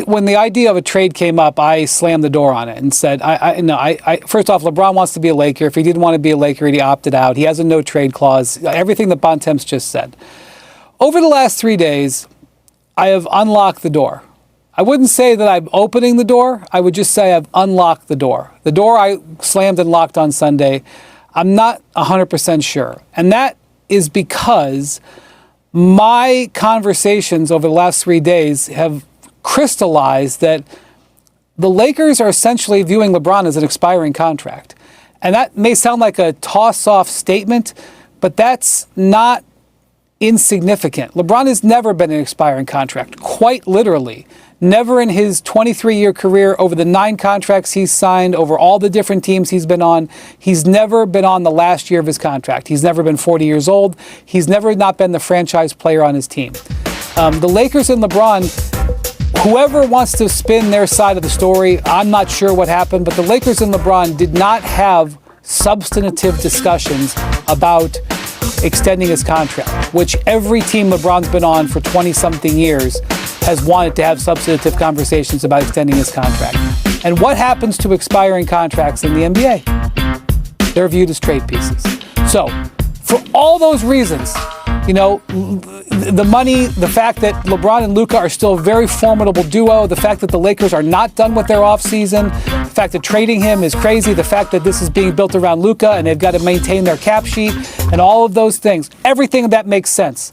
when the idea of a trade came up, I slammed the door on it and said, first off, LeBron wants to be a Laker. If he didn't want to be a Laker, he opted out. He has a no-trade clause. Everything that Bontemps just said. Over the last 3 days, I have unlocked the door. I wouldn't say that I'm opening the door. I would just say I've unlocked the door. The door I slammed and locked on Sunday, I'm not 100% sure. And that is because my conversations over the last 3 days have crystallized that the Lakers are essentially viewing LeBron as an expiring contract. And that may sound like a toss-off statement, but that's not insignificant. LeBron has never been an expiring contract, quite literally. Never in his 23-year career, over the 9 contracts he's signed, over all the different teams he's been on, he's never been on the last year of his contract. He's never been 40 years old. He's never not been the franchise player on his team. The Lakers and LeBron, whoever wants to spin their side of the story, I'm not sure what happened, but the Lakers and LeBron did not have substantive discussions about extending his contract, which every team LeBron's been on for 20-something years has wanted to have substantive conversations about extending his contract. And what happens to expiring contracts in the NBA? They're viewed as trade pieces. So, for all those reasons, the money, the fact that LeBron and Luka are still a very formidable duo, the fact that the Lakers are not done with their offseason, the fact that trading him is crazy, the fact that this is being built around Luka and they've got to maintain their cap sheet, and all of those things, everything that makes sense.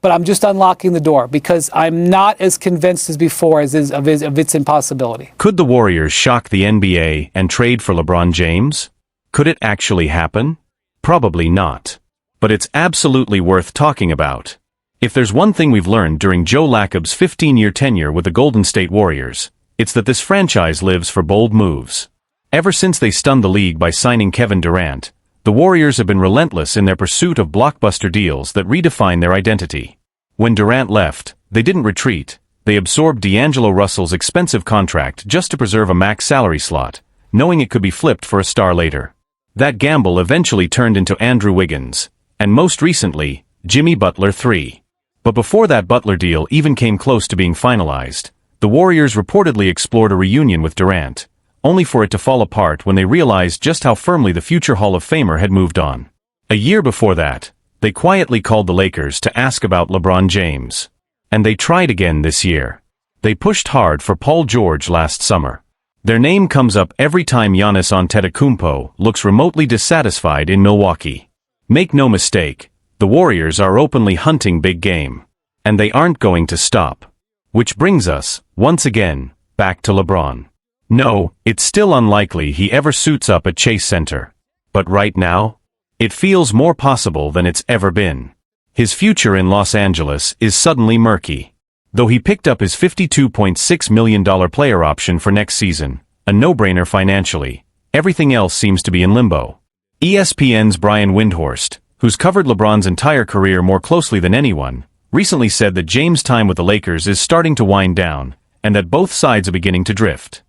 But I'm just unlocking the door because I'm not as convinced as before of its impossibility. Could the Warriors shock the NBA and trade for LeBron James? Could it actually happen? Probably not. But it's absolutely worth talking about. If there's one thing we've learned during Joe Lacob's 15-year tenure with the Golden State Warriors, it's that this franchise lives for bold moves. Ever since they stunned the league by signing Kevin Durant, the Warriors have been relentless in their pursuit of blockbuster deals that redefine their identity. When Durant left, they didn't retreat. They absorbed D'Angelo Russell's expensive contract just to preserve a max salary slot, knowing it could be flipped for a star later. That gamble eventually turned into Andrew Wiggins, and most recently, Jimmy Butler III. But before that Butler deal even came close to being finalized, the Warriors reportedly explored a reunion with Durant, only for it to fall apart when they realized just how firmly the future Hall of Famer had moved on. A year before that, they quietly called the Lakers to ask about LeBron James. And they tried again this year. They pushed hard for Paul George last summer. Their name comes up every time Giannis Antetokounmpo looks remotely dissatisfied in Milwaukee. Make no mistake, the Warriors are openly hunting big game. And they aren't going to stop. Which brings us, once again, back to LeBron. No, it's still unlikely he ever suits up at Chase Center. But right now, it feels more possible than it's ever been. His future in Los Angeles is suddenly murky. Though he picked up his $52.6 million player option for next season, a no-brainer financially, everything else seems to be in limbo. ESPN's Brian Windhorst, who's covered LeBron's entire career more closely than anyone, recently said that James' time with the Lakers is starting to wind down, and that both sides are beginning to drift.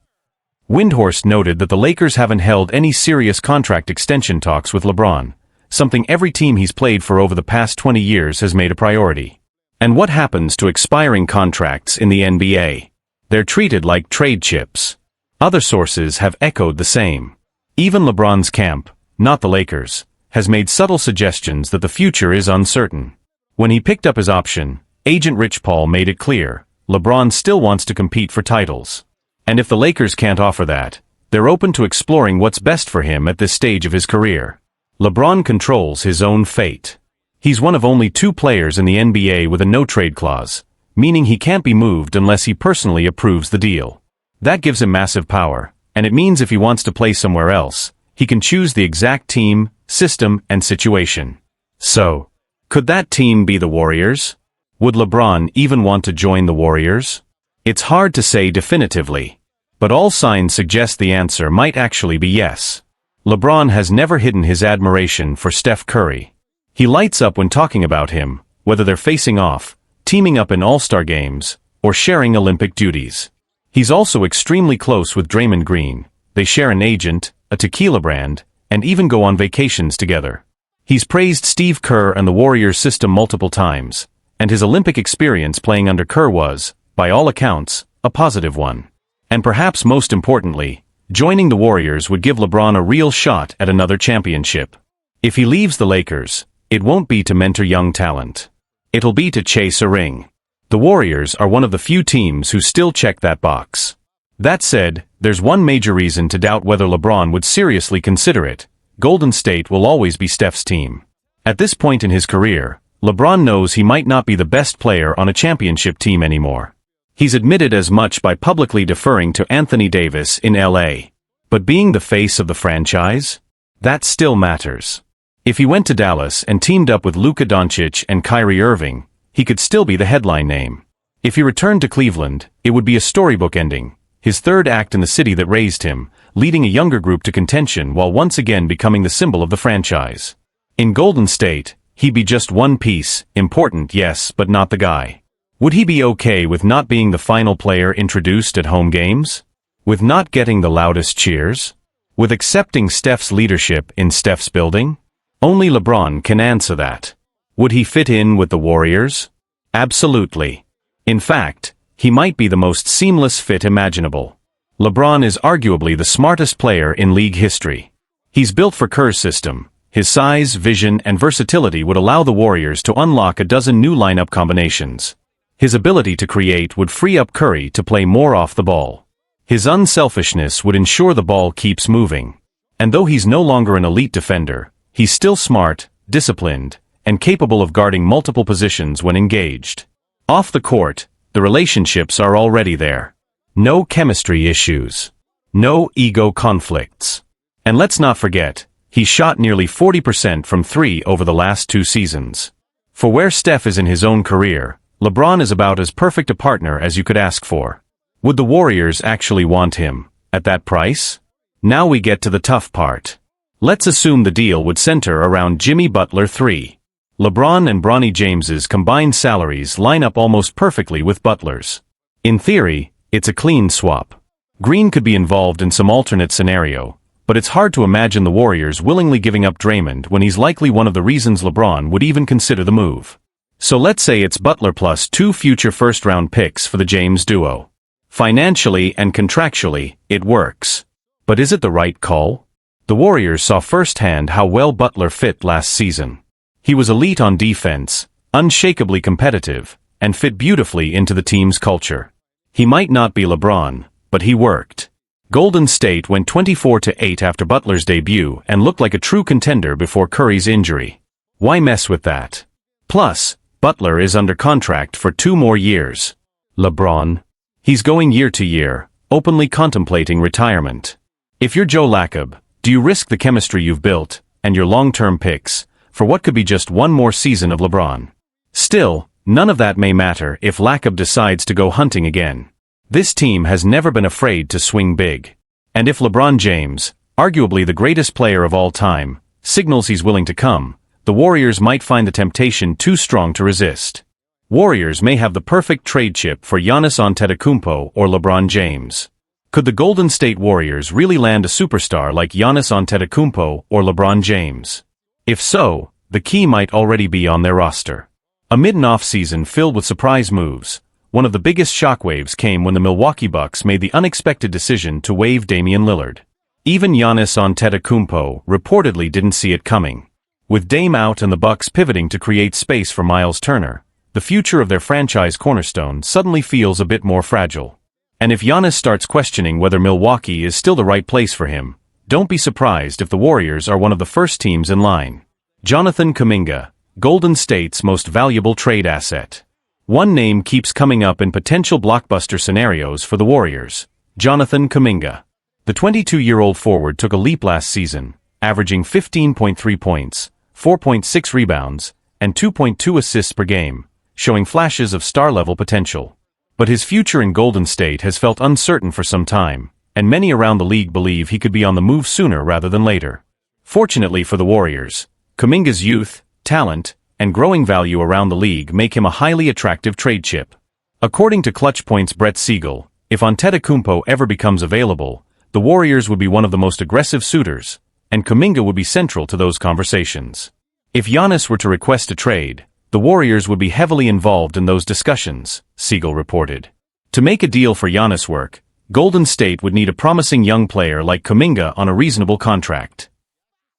Windhorst noted that the Lakers haven't held any serious contract extension talks with LeBron, something every team he's played for over the past 20 years has made a priority. And what happens to expiring contracts in the NBA? They're treated like trade chips. Other sources have echoed the same. Even LeBron's camp, not the Lakers, has made subtle suggestions that the future is uncertain. When he picked up his option, agent Rich Paul made it clear, LeBron still wants to compete for titles. And if the Lakers can't offer that, they're open to exploring what's best for him at this stage of his career. LeBron controls his own fate. He's one of only 2 players in the NBA with a no-trade clause, meaning he can't be moved unless he personally approves the deal. That gives him massive power, and it means if he wants to play somewhere else, he can choose the exact team, system, and situation. So, could that team be the Warriors? Would LeBron even want to join the Warriors? It's hard to say definitively, but all signs suggest the answer might actually be yes. LeBron has never hidden his admiration for Steph Curry. He lights up when talking about him, whether they're facing off, teaming up in All-Star games, or sharing Olympic duties. He's also extremely close with Draymond Green. They share an agent, a tequila brand, and even go on vacations together. He's praised Steve Kerr and the Warriors system multiple times, and his Olympic experience playing under Kerr was, by all accounts, a positive one. And perhaps most importantly, joining the Warriors would give LeBron a real shot at another championship. If he leaves the Lakers, it won't be to mentor young talent. It'll be to chase a ring. The Warriors are one of the few teams who still check that box. That said, there's one major reason to doubt whether LeBron would seriously consider it. Golden State will always be Steph's team. At this point in his career, LeBron knows he might not be the best player on a championship team anymore. He's admitted as much by publicly deferring to Anthony Davis in LA. But being the face of the franchise? That still matters. If he went to Dallas and teamed up with Luka Doncic and Kyrie Irving, he could still be the headline name. If he returned to Cleveland, it would be a storybook ending, his third act in the city that raised him, leading a younger group to contention while once again becoming the symbol of the franchise. In Golden State, he'd be just one piece, important yes, but not the guy. Would he be okay with not being the final player introduced at home games? With not getting the loudest cheers? With accepting Steph's leadership in Steph's building? Only LeBron can answer that. Would he fit in with the Warriors? Absolutely. In fact, he might be the most seamless fit imaginable. LeBron is arguably the smartest player in league history. He's built for Kerr's system. His size, vision, and versatility would allow the Warriors to unlock a dozen new lineup combinations. His ability to create would free up Curry to play more off the ball. His unselfishness would ensure the ball keeps moving. And though he's no longer an elite defender, he's still smart, disciplined, and capable of guarding multiple positions when engaged. Off the court, the relationships are already there. No chemistry issues. No ego conflicts. And let's not forget, he shot nearly 40% from three over the last 2 seasons. For where Steph is in his own career, LeBron is about as perfect a partner as you could ask for. Would the Warriors actually want him, at that price? Now we get to the tough part. Let's assume the deal would center around Jimmy Butler III. LeBron and Bronny James's combined salaries line up almost perfectly with Butler's. In theory, it's a clean swap. Green could be involved in some alternate scenario, but it's hard to imagine the Warriors willingly giving up Draymond when he's likely one of the reasons LeBron would even consider the move. So let's say it's Butler plus 2 future first-round picks for the James duo. Financially and contractually, it works. But is it the right call? The Warriors saw firsthand how well Butler fit last season. He was elite on defense, unshakably competitive, and fit beautifully into the team's culture. He might not be LeBron, but he worked. Golden State went 24-8 after Butler's debut and looked like a true contender before Curry's injury. Why mess with that? Plus, Butler is under contract for 2 more years. LeBron? He's going year to year, openly contemplating retirement. If you're Joe Lacob, do you risk the chemistry you've built, and your long-term picks, for what could be just one more season of LeBron? Still, none of that may matter if Lacob decides to go hunting again. This team has never been afraid to swing big. And if LeBron James, arguably the greatest player of all time, signals he's willing to come, the Warriors might find the temptation too strong to resist. Warriors may have the perfect trade chip for Giannis Antetokounmpo or LeBron James. Could the Golden State Warriors really land a superstar like Giannis Antetokounmpo or LeBron James? If so, the key might already be on their roster. Amid an offseason filled with surprise moves, one of the biggest shockwaves came when the Milwaukee Bucks made the unexpected decision to waive Damian Lillard. Even Giannis Antetokounmpo reportedly didn't see it coming. With Dame out and the Bucks pivoting to create space for Miles Turner, the future of their franchise cornerstone suddenly feels a bit more fragile. And if Giannis starts questioning whether Milwaukee is still the right place for him, don't be surprised if the Warriors are one of the first teams in line. Jonathan Kuminga, Golden State's most valuable trade asset. One name keeps coming up in potential blockbuster scenarios for the Warriors: Jonathan Kuminga. The 22-year-old forward took a leap last season, averaging 15.3 points, 4.6 rebounds, and 2.2 assists per game, showing flashes of star-level potential. But his future in Golden State has felt uncertain for some time, and many around the league believe he could be on the move sooner rather than later. Fortunately for the Warriors, Kuminga's youth, talent, and growing value around the league make him a highly attractive trade chip. According to Clutch Point's Brett Siegel, if Antetokounmpo ever becomes available, the Warriors would be one of the most aggressive suitors, and Kuminga would be central to those conversations. If Giannis were to request a trade, the Warriors would be heavily involved in those discussions, Siegel reported. To make a deal for Giannis work, Golden State would need a promising young player like Kuminga on a reasonable contract.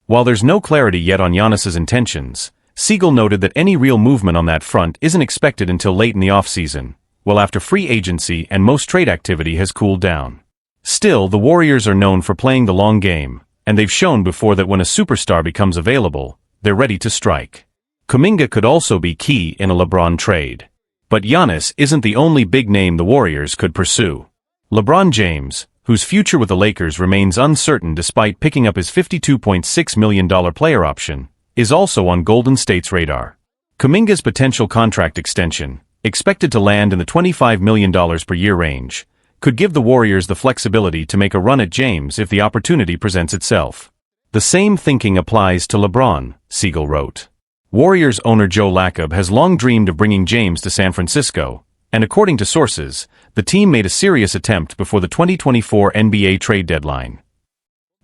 While there's no clarity yet on Giannis's intentions, Siegel noted that any real movement on that front isn't expected until late in the offseason, well after free agency and most trade activity has cooled down. Still, the Warriors are known for playing the long game, and they've shown before that when a superstar becomes available, they're ready to strike. Kuminga could also be key in a LeBron trade. But Giannis isn't the only big name the Warriors could pursue. LeBron James, whose future with the Lakers remains uncertain despite picking up his $52.6 million player option, is also on Golden State's radar. Kuminga's potential contract extension, expected to land in the $25 million per year range, could give the Warriors the flexibility to make a run at James if the opportunity presents itself. The same thinking applies to LeBron, Siegel wrote. Warriors owner Joe Lacob has long dreamed of bringing James to San Francisco, and according to sources, the team made a serious attempt before the 2024 NBA trade deadline.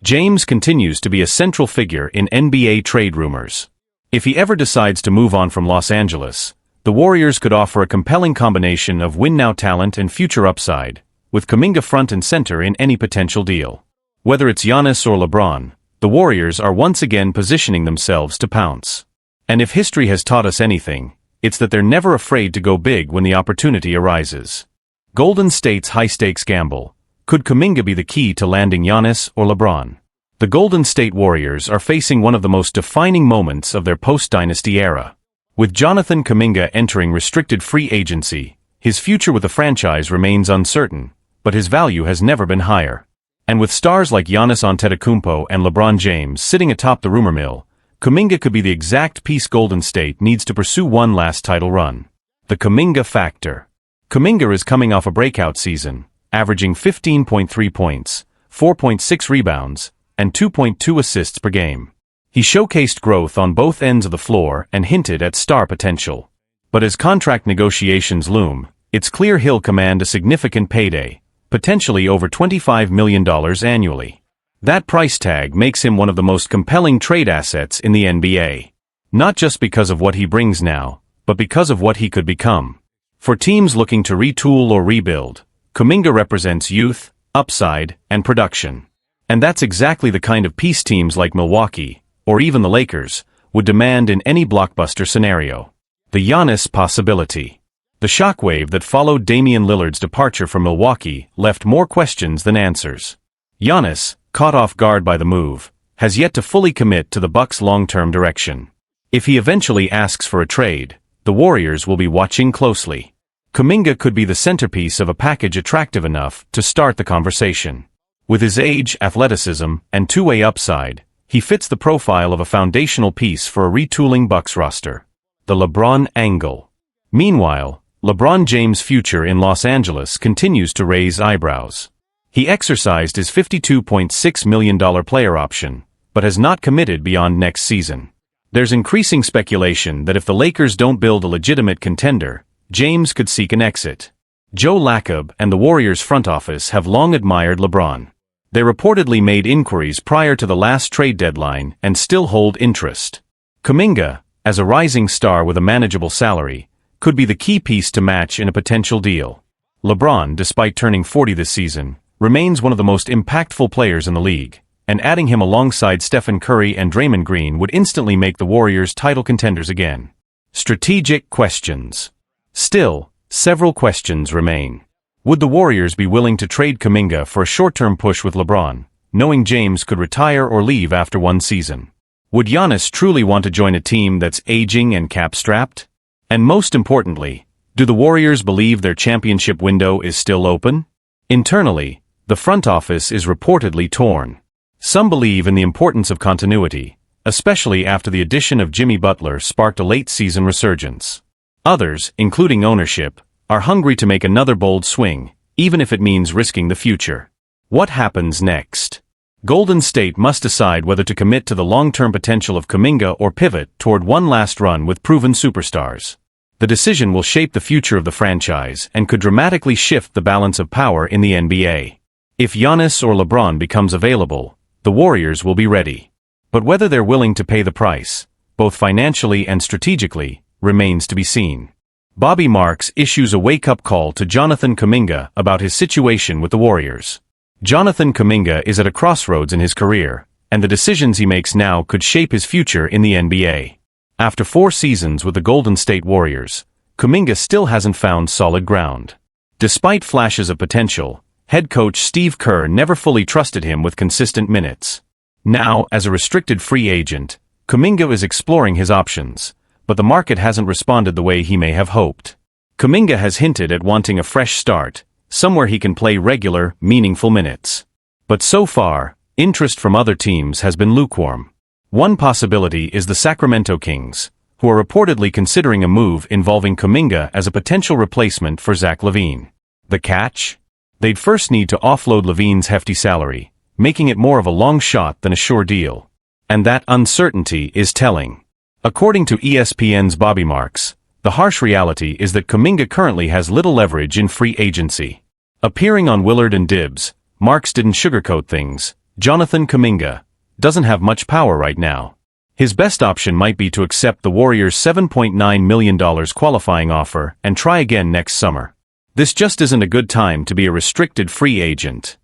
James continues to be a central figure in NBA trade rumors. If he ever decides to move on from Los Angeles, the Warriors could offer a compelling combination of win-now talent and future upside, with Kuminga front and center in any potential deal. Whether it's Giannis or LeBron, the Warriors are once again positioning themselves to pounce. And if history has taught us anything, it's that they're never afraid to go big when the opportunity arises. Golden State's high-stakes gamble. Could Kuminga be the key to landing Giannis or LeBron? The Golden State Warriors are facing one of the most defining moments of their post-dynasty era. With Jonathan Kuminga entering restricted free agency, his future with the franchise remains uncertain, but his value has never been higher. And with stars like Giannis Antetokounmpo and LeBron James sitting atop the rumor mill, Kuminga could be the exact piece Golden State needs to pursue one last title run. The Kuminga factor. Kuminga is coming off a breakout season, averaging 15.3 points, 4.6 rebounds, and 2.2 assists per game. He showcased growth on both ends of the floor and hinted at star potential. But as contract negotiations loom, it's clear he'll command a significant payday, potentially over $25 million annually. That price tag makes him one of the most compelling trade assets in the NBA. Not just because of what he brings now, but because of what he could become. For teams looking to retool or rebuild, Kuminga represents youth, upside, and production. And that's exactly the kind of piece teams like Milwaukee, or even the Lakers, would demand in any blockbuster scenario. The Giannis possibility. The shockwave that followed Damian Lillard's departure from Milwaukee left more questions than answers. Giannis, caught off guard by the move, has yet to fully commit to the Bucks' long-term direction. If he eventually asks for a trade, the Warriors will be watching closely. Kuminga could be the centerpiece of a package attractive enough to start the conversation. With his age, athleticism, and two-way upside, he fits the profile of a foundational piece for a retooling Bucks roster. The LeBron angle. Meanwhile, LeBron James' future in Los Angeles continues to raise eyebrows. He exercised his $52.6 million player option, but has not committed beyond next season. There's increasing speculation that if the Lakers don't build a legitimate contender, James could seek an exit. Joe Lacob and the Warriors front office have long admired LeBron. They reportedly made inquiries prior to the last trade deadline and still hold interest. Kuminga, as a rising star with a manageable salary, could be the key piece to match in a potential deal. LeBron, despite turning 40 this season, remains one of the most impactful players in the league, and adding him alongside Stephen Curry and Draymond Green would instantly make the Warriors title contenders again. Strategic questions. Still, several questions remain. Would the Warriors be willing to trade Kuminga for a short-term push with LeBron, knowing James could retire or leave after one season? Would Giannis truly want to join a team that's aging and cap-strapped? And most importantly, do the Warriors believe their championship window is still open? Internally, the front office is reportedly torn. Some believe in the importance of continuity, especially after the addition of Jimmy Butler sparked a late-season resurgence. Others, including ownership, are hungry to make another bold swing, even if it means risking the future. What happens next? Golden State must decide whether to commit to the long-term potential of Kuminga or pivot toward one last run with proven superstars. The decision will shape the future of the franchise and could dramatically shift the balance of power in the NBA. If Giannis or LeBron becomes available, the Warriors will be ready. But whether they're willing to pay the price, both financially and strategically, remains to be seen. Bobby Marks issues a wake-up call to Jonathan Kuminga about his situation with the Warriors. Jonathan Kuminga is at a crossroads in his career, and the decisions he makes now could shape his future in the NBA. After 4 seasons with the Golden State Warriors, Kuminga still hasn't found solid ground. Despite flashes of potential, head coach Steve Kerr never fully trusted him with consistent minutes. Now, as a restricted free agent, Kuminga is exploring his options, but the market hasn't responded the way he may have hoped. Kuminga has hinted at wanting a fresh start, somewhere he can play regular, meaningful minutes. But so far, interest from other teams has been lukewarm. One possibility is the Sacramento Kings, who are reportedly considering a move involving Kuminga as a potential replacement for Zach LaVine. The catch? They'd first need to offload LaVine's hefty salary, making it more of a long shot than a sure deal. And that uncertainty is telling. According to ESPN's Bobby Marks, the harsh reality is that Kuminga currently has little leverage in free agency. Appearing on Willard and Dibs, Marks didn't sugarcoat things. Jonathan Kuminga doesn't have much power right now. His best option might be to accept the Warriors' $7.9 million qualifying offer and try again next summer. This just isn't a good time to be a restricted free agent.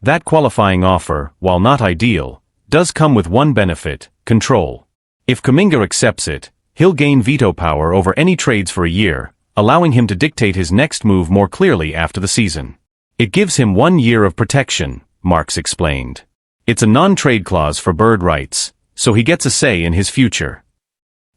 That qualifying offer, while not ideal, does come with one benefit: control. If Kuminga accepts it, he'll gain veto power over any trades for a year, allowing him to dictate his next move more clearly after the season. It gives him 1 year of protection, Marks explained. It's a non-trade clause for bird rights, so he gets a say in his future.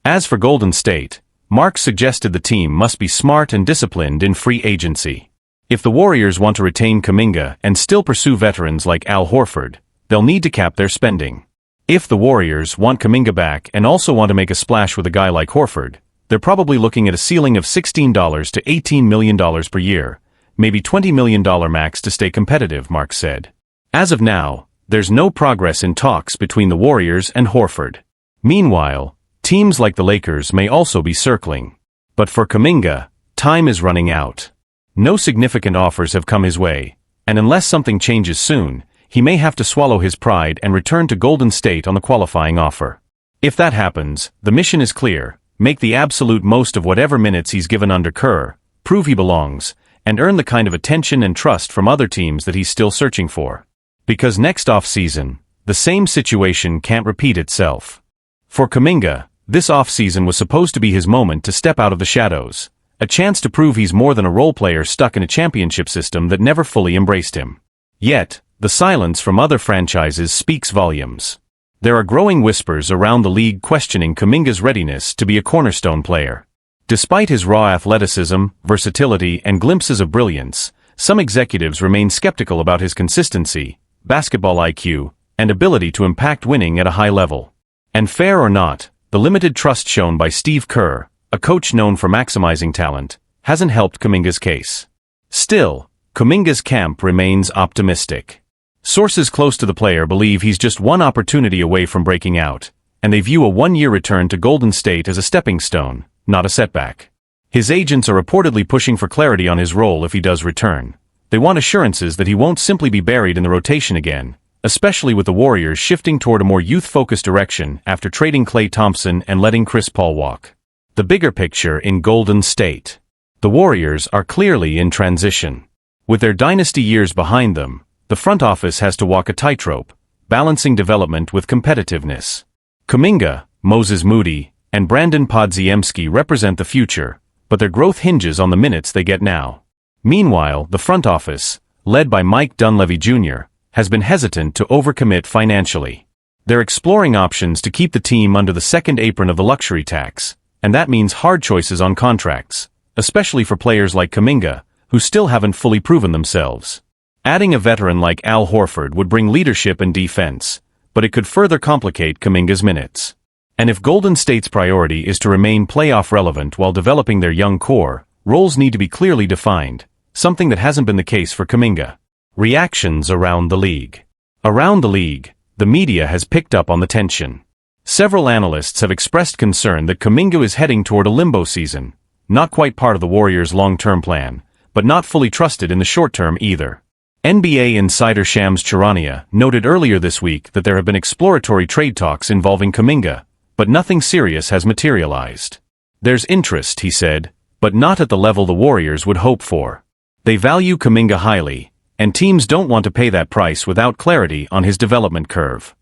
As for Golden State, Marks suggested the team must be smart and disciplined in free agency. If the Warriors want to retain Kuminga and still pursue veterans like Al Horford, they'll need to cap their spending. If the Warriors want Kuminga back and also want to make a splash with a guy like Horford, they're probably looking at a ceiling of $16 to $18 million per year, maybe $20 million max to stay competitive, Marks said. As of now, there's no progress in talks between the Warriors and Horford. Meanwhile, teams like the Lakers may also be circling. But for Kuminga, time is running out. No significant offers have come his way, and unless something changes soon, he may have to swallow his pride and return to Golden State on the qualifying offer. If that happens, the mission is clear: make the absolute most of whatever minutes he's given under Kerr, prove he belongs, and earn the kind of attention and trust from other teams that he's still searching for. Because next off-season, the same situation can't repeat itself. For Kuminga, this off-season was supposed to be his moment to step out of the shadows, a chance to prove he's more than a role player stuck in a championship system that never fully embraced him. Yet, the silence from other franchises speaks volumes. There are growing whispers around the league questioning Kuminga's readiness to be a cornerstone player. Despite his raw athleticism, versatility, and glimpses of brilliance, some executives remain skeptical about his consistency, basketball IQ, and ability to impact winning at a high level. And fair or not, the limited trust shown by Steve Kerr, a coach known for maximizing talent, hasn't helped Kuminga's case. Still, Kuminga's camp remains optimistic. Sources close to the player believe he's just one opportunity away from breaking out, and they view a 1-year return to Golden State as a stepping stone, not a setback. His agents are reportedly pushing for clarity on his role if he does return. They want assurances that he won't simply be buried in the rotation again, especially with the Warriors shifting toward a more youth-focused direction after trading Klay Thompson and letting Chris Paul walk. The bigger picture in Golden State. The Warriors are clearly in transition. With their dynasty years behind them, the front office has to walk a tightrope, balancing development with competitiveness. Kuminga, Moses Moody, and Brandon Podziemski represent the future, but their growth hinges on the minutes they get now. Meanwhile, the front office, led by Mike Dunleavy Jr., has been hesitant to overcommit financially. They're exploring options to keep the team under the second apron of the luxury tax, and that means hard choices on contracts, especially for players like Kuminga, who still haven't fully proven themselves. Adding a veteran like Al Horford would bring leadership and defense, but it could further complicate Kuminga's minutes. And if Golden State's priority is to remain playoff relevant while developing their young core, roles need to be clearly defined, something that hasn't been the case for Kuminga. Reactions around the league. Around the league, the media has picked up on the tension. Several analysts have expressed concern that Kuminga is heading toward a limbo season, not quite part of the Warriors' long-term plan, but not fully trusted in the short term either. NBA insider Shams Charania noted earlier this week that there have been exploratory trade talks involving Kuminga, but nothing serious has materialized. There's interest, he said, but not at the level the Warriors would hope for. They value Kuminga highly, and teams don't want to pay that price without clarity on his development curve.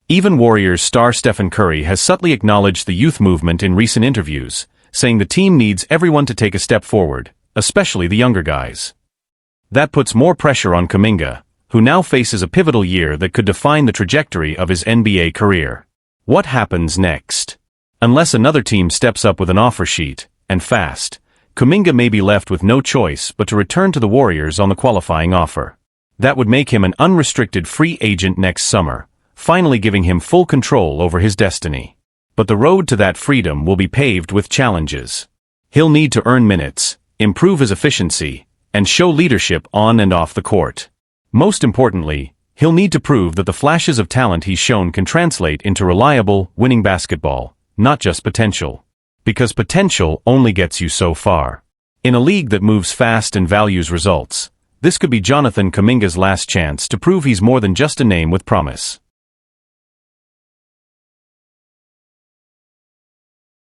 Even Warriors star Stephen Curry has subtly acknowledged the youth movement in recent interviews, saying the team needs everyone to take a step forward, especially the younger guys. That puts more pressure on Kuminga, who now faces a pivotal year that could define the trajectory of his NBA career. What happens next? Unless another team steps up with an offer sheet, and fast, Kuminga may be left with no choice but to return to the Warriors on the qualifying offer. That would make him an unrestricted free agent next summer, finally giving him full control over his destiny. But the road to that freedom will be paved with challenges. He'll need to earn minutes, improve his efficiency, and show leadership on and off the court. Most importantly, he'll need to prove that the flashes of talent he's shown can translate into reliable, winning basketball, not just potential. Because potential only gets you so far. In a league that moves fast and values results, this could be Jonathan Kuminga's last chance to prove he's more than just a name with promise.